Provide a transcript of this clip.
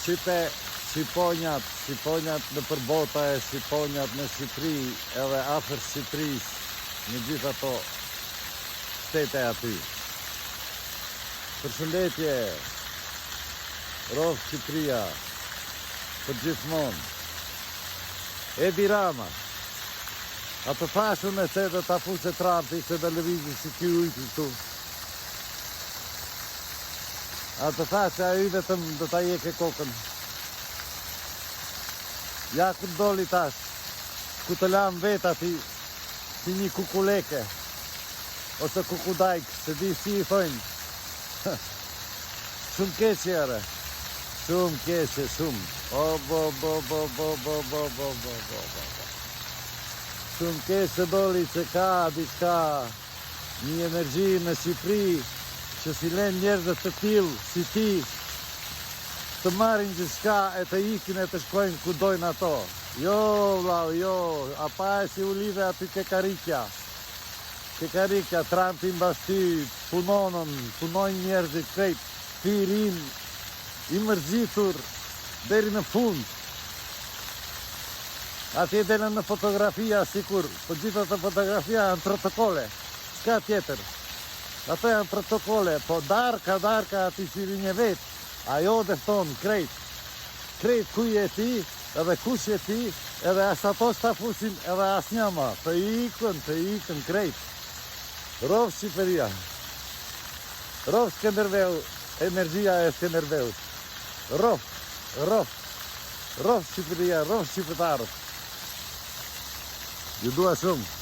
Shqiponjat në përbota e Shqiponjat në Shqipëri edhe afër Shqipëris në gjithë ato shtete aty. Përshëndetje, Rov Shqipëria, për gjithmonë. Edi Rama, atë thashën e se dhe ta fuse Trumpi se dhe lëvizit si kjo ujtë këtu. Atë thashë a i vetëm dhe ta jeke kokën. Ja ku doli tash, ku të lam veta ti një kukuleke, ose kukudajk, se di si i thojnë. Shumë keqe ere, shumë keqe, shumë. Shumë keqe doli që ka diçka, një energji në Shqipëri, që si len njerëzët të tillë, si ti, të marrin gjithçka e të ikin e të shkojnë ku dojnë ato. Jo, vlau, jo, a pa e si u lidhe aty ke karikja. Ke karikja, Trumpi mbas ty, punojnë njerëzit krejt, firin, i mërzitur, deri në fund. Atje delen në fotografia, sikur, po gjitha të fotografia janë protokole, s'ka tjetër. Ato janë protokole, po darka ati firin e vetë. Ajo dhe thonë krejt kuj e ti, edhe kush e ti, edhe as ato s'ta fusin, edhe as njama. Të ikën krejt. Rov Shqipëria. Rov Skënderbeu, energjia e Skënderbeut. Rov Shqipëria, rov shqiptarët. Ju dua shumë.